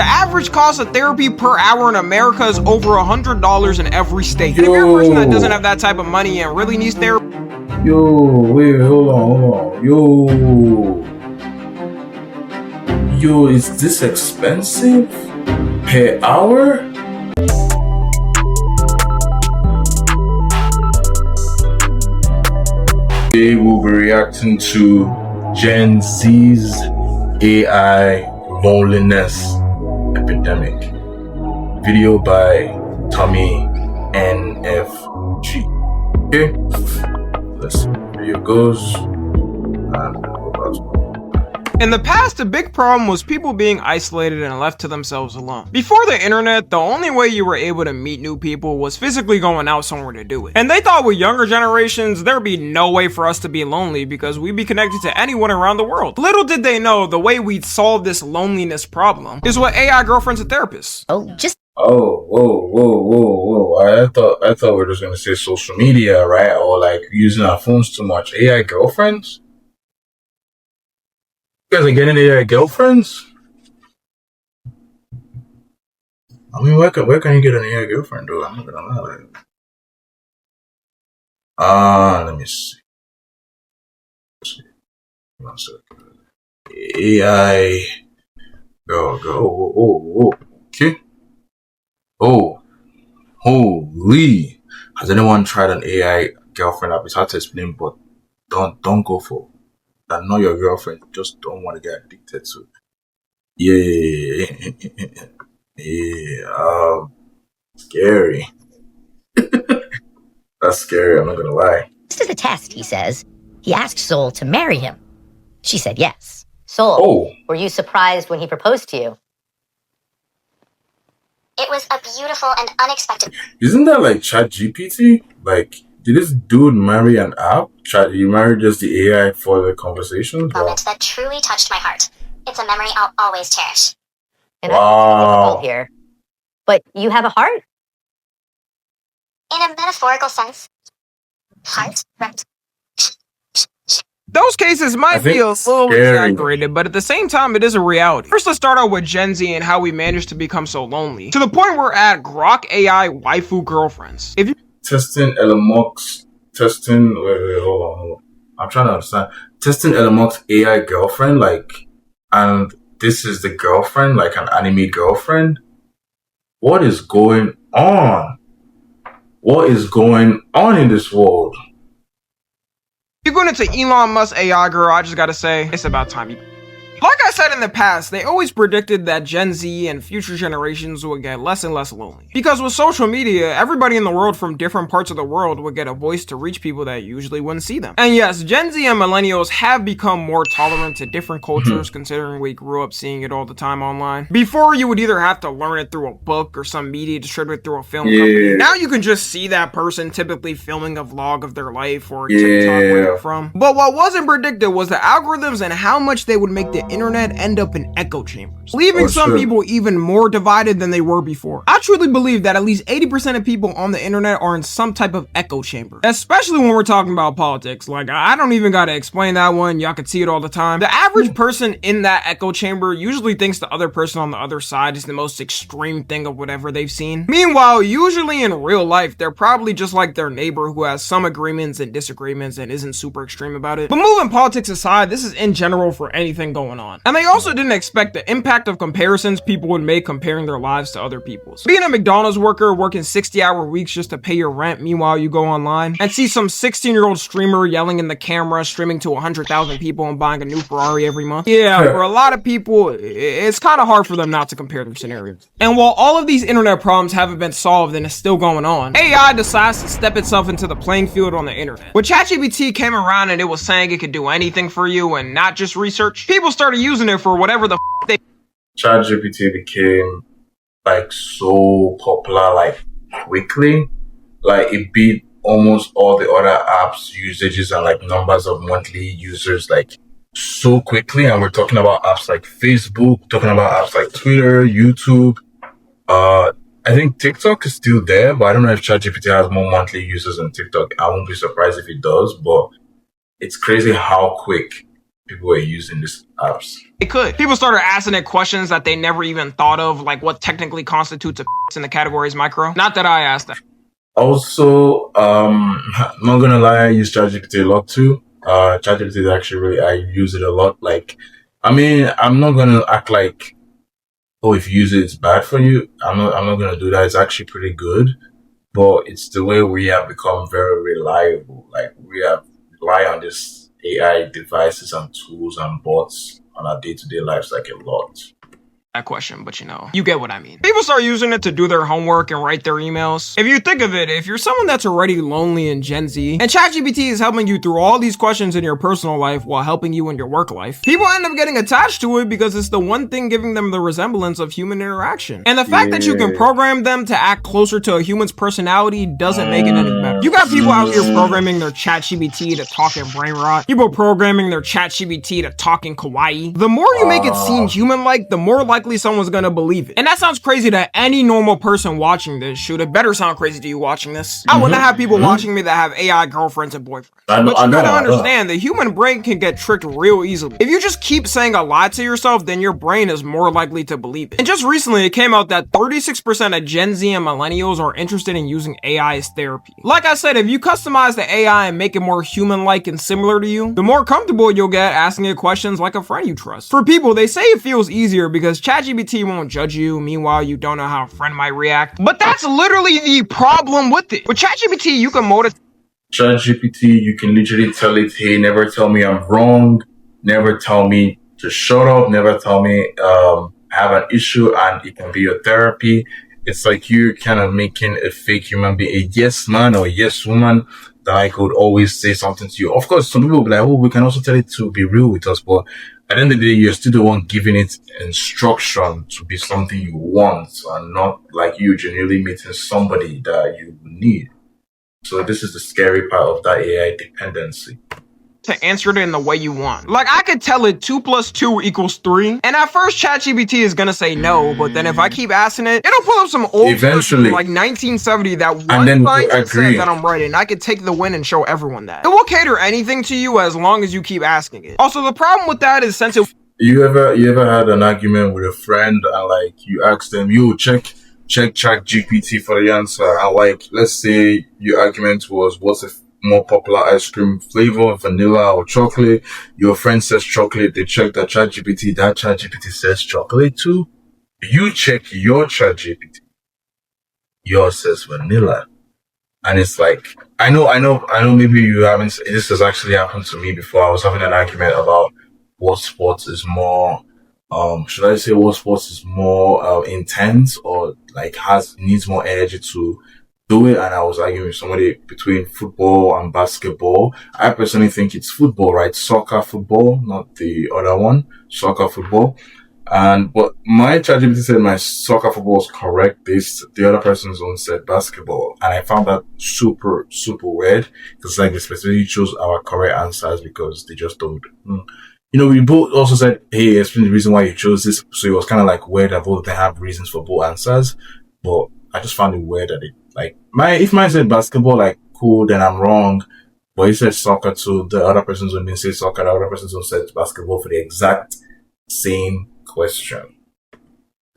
The average cost of therapy per hour in America is over $100 in every state. And if you're a person that doesn't have that type of money and really needs therapy, wait, hold on. Yo, is this expensive? Per hour? Today we'll be reacting to Gen Z's AI loneliness epidemic. Video by Tommy NFG. Okay, let's see how the video goes. in the past, a big problem was people being isolated and left to themselves alone. Before the internet, the only way you were able to meet new people was physically going out somewhere to do it. And they thought with younger generations, there'd be no way for us to be lonely because we'd be connected to anyone around the world. Little did they know the way we'd solve this loneliness problem is with AI girlfriends and therapists. Whoa. I thought we were just gonna say social media, right? Or like using our phones too much. AI girlfriends? You guys are getting AI girlfriends? I mean, where can you get an AI girlfriend, though? I'm not gonna lie. Let me see. One second. AI go. Okay. Oh, holy! Has anyone tried an AI girlfriend app? It's hard to explain, but don't go for that. Not your girlfriend. Just don't want to get addicted to it. Yeah. Scary. That's scary. I'm not gonna lie. This is a test, he says. He asked Soul to marry him. She said yes. Soul, were you surprised when he proposed to you? It was a beautiful and unexpected. Isn't that like ChatGPT? Like, did this dude marry an app? He married just the AI for the conversation? Moment that truly touched my heart. It's a memory I'll always cherish. And that's difficult here. But you have a heart? In a metaphorical sense. Heart, right? Those cases might feel a little exaggerated, but at the same time, it is a reality. First, let's start out with Gen Z and how we managed to become so lonely. To the point we're at Grok AI waifu girlfriends. If you testing Elon Musk's hold on. I'm trying to understand. Testing Elon Musk's AI girlfriend, like, and this is the girlfriend, like an anime girlfriend. What is going on? What is going on in this world? you're going into Elon Musk's AI girl, I just gotta say, it's about time you... Like I said in the past, they always predicted that Gen Z and future generations would get less and less lonely. Because with social media, everybody in the world from different parts of the world would get a voice to reach people that usually wouldn't see them. And yes, Gen Z and millennials have become more tolerant to different cultures considering we grew up seeing it all the time online. Before, you would either have to learn it through a book or some media distributed through a film company. Now you can just see that person typically filming a vlog of their life or TikTok where they're from. But what wasn't predicted was the algorithms and how much they would make the internet end up in echo chambers, leaving some people even more divided than they were before. I truly believe that at least 80% of people on the internet are in some type of echo chamber, especially when we're talking about politics. Like, I don't even gotta explain that one, y'all can see it all the time. The average person in that echo chamber usually thinks the other person on the other side is the most extreme thing of whatever they've seen. Meanwhile, usually in real life, they're probably just like their neighbor who has some agreements and disagreements and isn't super extreme about it. But moving politics aside, this is in general for anything going on. And they also didn't expect the impact of comparisons people would make comparing their lives to other people's. Being a McDonald's worker working 60-hour weeks just to pay your rent, meanwhile you go online and see some 16-year-old streamer yelling in the camera, streaming to 100,000 people and buying a new Ferrari every month. Yeah, for a lot of people, it's kind of hard for them not to compare their scenarios. And while all of these internet problems haven't been solved and it's still going on, AI decides to step itself into the playing field on the internet. When ChatGPT came around and it was saying it could do anything for you and not just research, people started using it for whatever the they... ChatGPT became like so popular like quickly. Like it beat almost all the other apps usages and like numbers of monthly users like so quickly. And we're talking about apps like Facebook, talking about apps like Twitter, YouTube. I think TikTok is still there, but I don't know if ChatGPT has more monthly users than TikTok. I won't be surprised if it does, but it's crazy how quick people were using these apps. They could. People started asking it questions that they never even thought of, like what technically constitutes a in the categories micro. Not that I asked that. Also, not gonna lie, I use ChatGPT a lot too. ChatGPT is actually really, I use it a lot. Like, I mean, I'm not gonna act like, oh, if you use it, it's bad for you. I'm not gonna do that. It's actually pretty good, but it's the way we have become very reliable. Like, we have rely on this AI devices and tools and bots on our day-to-day lives like a lot. That question, but you get what I mean. People start using it to do their homework and write their emails. If you think of it, if you're someone that's already lonely in Gen Z, and ChatGPT is helping you through all these questions in your personal life while helping you in your work life, people end up getting attached to it because it's the one thing giving them the resemblance of human interaction. And the fact that you can program them to act closer to a human's personality doesn't make it any better. You got people out here programming their ChatGPT to talk in brain rot. People programming their ChatGPT to talk in kawaii. The more you make it seem human-like, the more likely someone's gonna believe it. And that sounds crazy to any normal person watching this. Shoot, it better sound crazy to you watching this. I wouldn't have people watching me that have AI girlfriends and boyfriends. But you gotta understand, the human brain can get tricked real easily. If you just keep saying a lie to yourself, then your brain is more likely to believe it. And just recently, it came out that 36% of Gen Z and millennials are interested in using AI as therapy. Like I said, if you customize the AI and make it more human-like and similar to you, the more comfortable you'll get asking it questions like a friend you trust. For people, they say it feels easier because ChatGPT won't judge you, meanwhile you don't know how a friend might react. But that's literally the problem with it. With ChatGPT, you can motivate. ChatGPT, you can literally tell it, hey, never tell me I'm wrong, never tell me to shut up, never tell me I have an issue, and it can be your therapy. It's like you're kind of making a fake human being, a yes man or a yes woman that I could always say something to you. Of course, some people will be like, oh, we can also tell it to be real with us, but at the end of the day, you're still the one giving it instruction to be something you want and not like you genuinely meeting somebody that you need. So this is the scary part of that AI dependency. To answer it in the way you want. Like, I could tell it 2 + 2 = 3, and at first ChatGPT is gonna say no, but then if I keep asking it, it'll pull up some old eventually like 1970 that one and then scientist said that I'm right, and I could take the win and show everyone that. It will cater anything to you as long as you keep asking it. Also, the problem with that is since it... You ever had an argument with a friend and like you ask them, yo, check ChatGPT for the answer, and like let's say your argument was what's a more popular ice cream flavor, vanilla or chocolate? Your friend says chocolate, they check that ChatGPT says chocolate too. You check your ChatGPT, yours says vanilla. And it's like, I know maybe you haven't, this has actually happened to me before. I was having an argument about what sports is more, should I say what sports is more intense or like needs more energy to do it, and I was arguing with somebody between football and basketball. I personally think it's football, right? Soccer football, not the other one, soccer football. But my ChatGPT said my soccer football is correct. The other person's own said basketball, and I found that super, super weird because like they specifically chose our correct answers because they just told. We both also said, hey, explain the reason why you chose this. So it was kind of like weird that both of them have reasons for both answers, but I just found it weird that if mine said basketball, like cool, then I'm wrong. But he said soccer too. The other person's own didn't say soccer. The other person's own said basketball for the exact same question.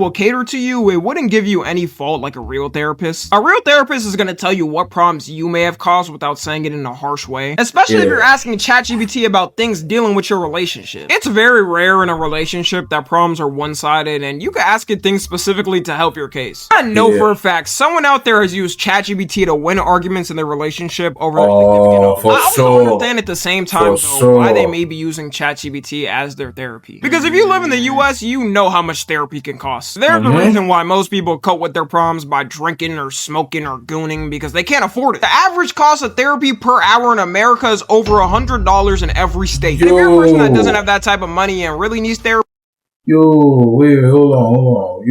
Will cater to you, it wouldn't give you any fault like a real therapist. A real therapist is going to tell you what problems you may have caused without saying it in a harsh way, especially if you're asking ChatGPT about things dealing with your relationship. It's very rare in a relationship that problems are one-sided, and you can ask it things specifically to help your case. I know for a fact someone out there has used ChatGPT to win arguments in their relationship over their significant other. I also understand at the same time why they may be using ChatGPT as their therapy. Because if you live in the US, you know how much therapy can cost. There's the reason why most people cope with their problems by drinking or smoking or gooning because they can't afford it. The average cost of therapy per hour in America is over $100 in every state. And if you're a person that doesn't have that type of money and really needs therapy... Wait, hold on.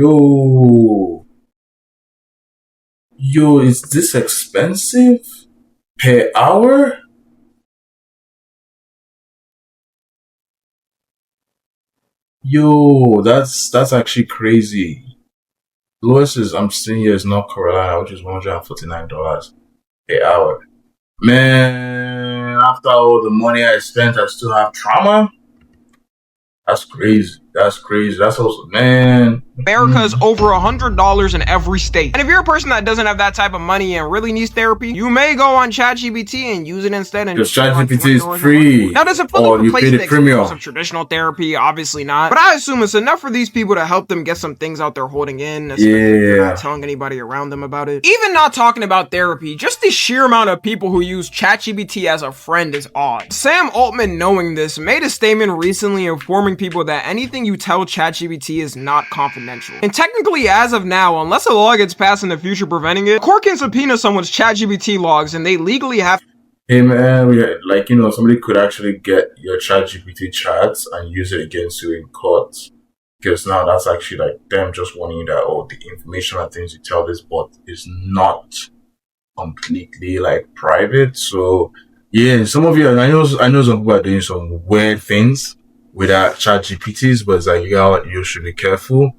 Is this expensive? Per hour? That's actually crazy. Lowest I'm seeing here is North Carolina, which is $149 per hour. Man, after all the money I spent, I still have trauma. That's crazy. That's crazy. That's also, man. America is over $100 in every state. And if you're a person that doesn't have that type of money and really needs therapy, you may go on ChatGPT and use it instead. And because ChatGPT is free. Now, does it fully replace the premium of traditional therapy? Obviously not. But I assume it's enough for these people to help them get some things out there holding in. Yeah. Not telling anybody around them about it. Even not talking about therapy, just the sheer amount of people who use ChatGPT as a friend is odd. Sam Altman, knowing this, made a statement recently informing people that anything you tell ChatGPT is not confidential. And technically, as of now, unless a law gets passed in the future preventing it, court can subpoena someone's ChatGPT logs and they legally have. Hey man, somebody could actually get your ChatGPT chats and use it against you in court. Because now that's actually like them just warning you that, the information and things you tell this bot is not completely like private. So yeah, some of you, I know some people are doing some weird things with our ChatGPTs, but it's like, you should be careful.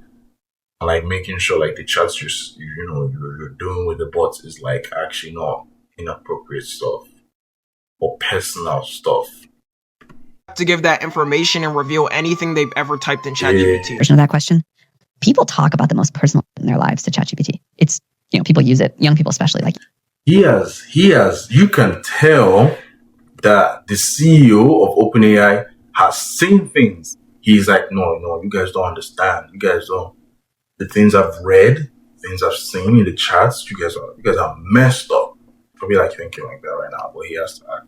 Like making sure like the chats you're doing with the bots is like actually not inappropriate stuff or personal stuff. To give that information and reveal anything they've ever typed in ChatGPT. Version of that question. People talk about the most personal in their lives to ChatGPT. It's, people use it, young people especially. Like he has. You can tell that the CEO of OpenAI has seen things. He's like, no, you guys don't understand. You guys don't. The things I've read, things I've seen in the chats, you guys are messed up. Probably like thinking like that right now, but he has to act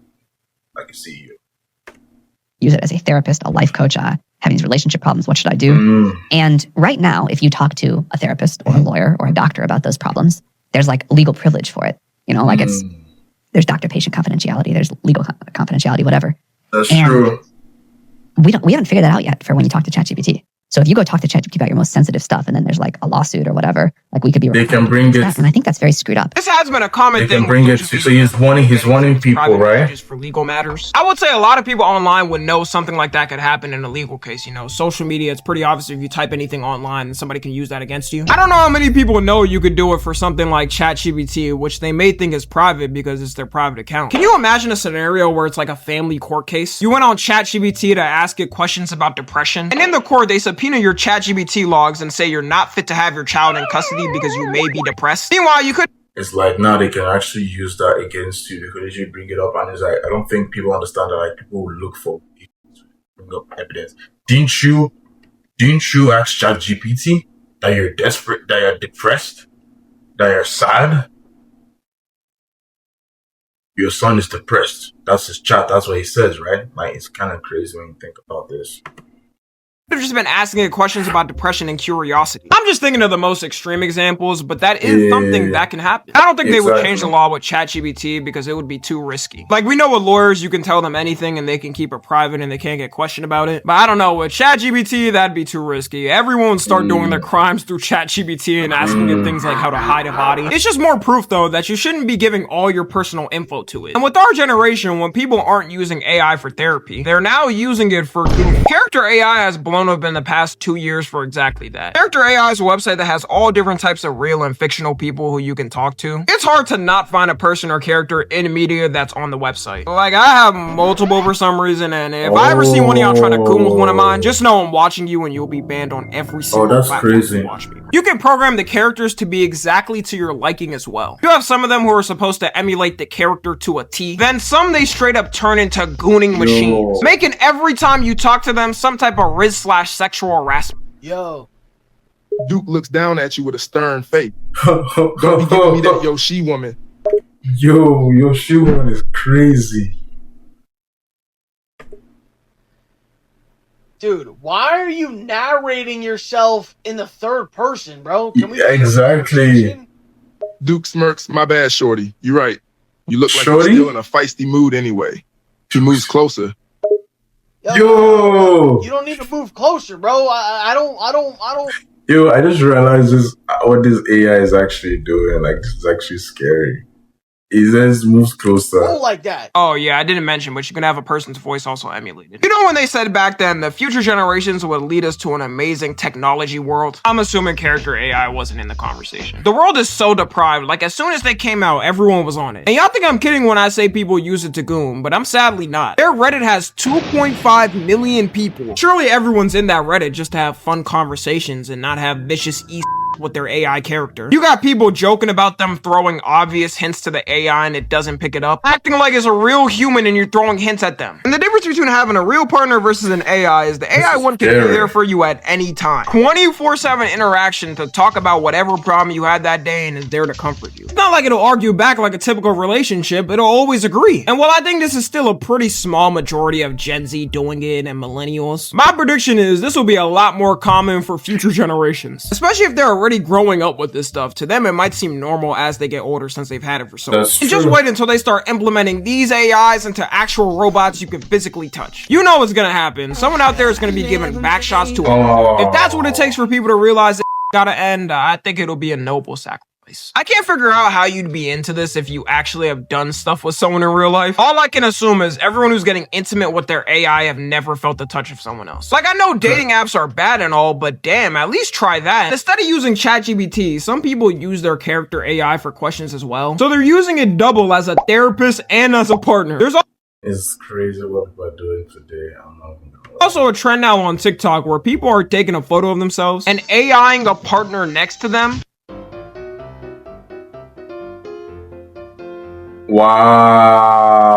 like a CEO. Use it as a therapist, a life coach, having these relationship problems. What should I do? And right now, if you talk to a therapist or a lawyer or a doctor about those problems, there's like legal privilege for it. There's doctor-patient confidentiality, there's legal confidentiality, whatever. That's true. We haven't figured that out yet for when you talk to ChatGPT. So if you go talk to ChatGPT about your most sensitive stuff, and then there's like a lawsuit or whatever, like we could be. They can bring it, and I think that's very screwed up. This has been a common thing. They can bring it. So he's wanting people, right? For legal matters. I would say a lot of people online would know something like that could happen in a legal case. Social media, it's pretty obvious if you type anything online, and somebody can use that against you. I don't know how many people know you could do it for something like ChatGPT, which they may think is private because it's their private account. Can you imagine a scenario where it's like a family court case? You went on ChatGPT to ask it questions about depression, and in the court they subpoena your ChatGPT logs and say you're not fit to have your child in custody because you may be depressed. Meanwhile, you could. It's like now they can actually use that against you. They could actually bring it up, and it's like I don't think people understand that. Like people will look for bring up evidence. Didn't you ask ChatGPT that you're desperate, that you're depressed, that you're sad? Your son is depressed. That's his chat. That's what he says, right? Like it's kind of crazy when you think about this. I've just been asking it questions about depression and curiosity. I'm just thinking of the most extreme examples, but that is something that can happen. I don't think they would change the law with ChatGPT because it would be too risky. Like we know with lawyers, you can tell them anything and they can keep it private and they can't get questioned about it. But I don't know, with ChatGPT, that'd be too risky. Everyone would start doing their crimes through ChatGPT and asking it things like how to hide a body. It's just more proof though that you shouldn't be giving all your personal info to it. And with our generation, when people aren't using AI for therapy, they're now using it for Google. Character AI has blown up in the past 2 years for exactly that. Character AI is a website that has all different types of real and fictional people who you can talk to. It's hard to not find a person or character in media that's on the website. Like I have multiple for some reason, and if I ever see one of y'all trying to goon with one of mine, just know I'm watching you and you'll be banned on every single platform. Crazy. You watch me. You can program the characters to be exactly to your liking as well. You have some of them who are supposed to emulate the character to a T. Then some they straight up turn into gooning machines, making every time you talk to them some type of riz/sexual harassment. Yo, Duke looks down at you with a stern face. Don't be giving me that yo she woman. Yo she woman is crazy. Dude, why are you narrating yourself in the third person, bro? Can we exactly. Duke smirks. My bad, shorty. You're right. You look like you're still in a feisty mood anyway. She moves closer. Yo! You don't need to move closer, bro. I don't. Yo, I just realized what this AI is actually doing. Like, this is actually scary. He just moves closer. Cool like that. Oh yeah, I didn't mention, but you can have a person's voice also emulated. You know when they said back then the future generations would lead us to an amazing technology world? I'm assuming character AI wasn't in the conversation. The world is so deprived, like as soon as they came out, everyone was on it. And y'all think I'm kidding when I say people use it to goon, but I'm sadly not. Their Reddit has 2.5 million people. Surely everyone's in that Reddit just to have fun conversations and not have vicious with their AI character. You got people joking about them throwing obvious hints to the AI and it doesn't pick it up, acting like it's a real human and you're throwing hints at them. And the difference between having a real partner versus an AI is the AI one can be there for you at any time. 24/7 interaction to talk about whatever problem you had that day and is there to comfort you. It's not like it'll argue back like a typical relationship, it'll always agree. And while I think this is still a pretty small majority of Gen Z doing it and millennials, my prediction is this will be a lot more common for future generations, especially if they're already growing up with this stuff. To them, it might seem normal as they get older since they've had it for so long. And just wait until they start implementing these AIs into actual robots you can physically touch. You know what's gonna happen. Someone out there is gonna be giving back shots to it. If that's what it takes for people to realize it gotta end, I think it'll be a noble sacrifice. I can't figure out how you'd be into this if you actually have done stuff with someone in real life. All I can assume is everyone who's getting intimate with their AI have never felt the touch of someone else. Like, I know dating apps are bad and all, but damn, at least try that. Instead of using ChatGPT, some people use their character AI for questions as well. So they're using it double as a therapist and as a partner. It's crazy what people are doing today. I'm not gonna lie. Also a trend now on TikTok where people are taking a photo of themselves and AIing a partner next to them. Wow.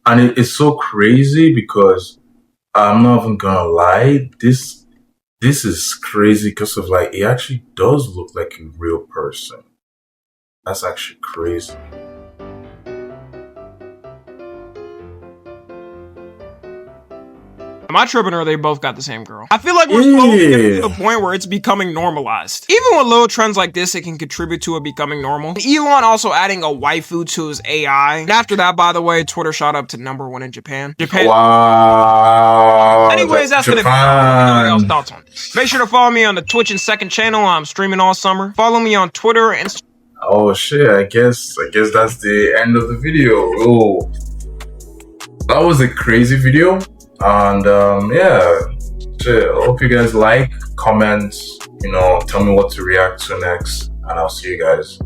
And it's so crazy because I'm not even gonna lie, this is crazy because of like, it actually does look like a real person. That's actually crazy. Am I tripping or they both got the same girl? I feel like we're slowly getting to the point where it's becoming normalized. Even with little trends like this, it can contribute to it becoming normal. Elon also adding a waifu to his AI. And after that, by the way, Twitter shot up to #1 in Japan. Wow. Anyways, that's the video. Thoughts on this. Make sure to follow me on the Twitch and second channel. I'm streaming all summer. Follow me on Twitter and oh shit, I guess that's the end of the video. Oh, that was a crazy video. And yeah, shit, I hope you guys like, comment, tell me what to react to next, and I'll see you guys.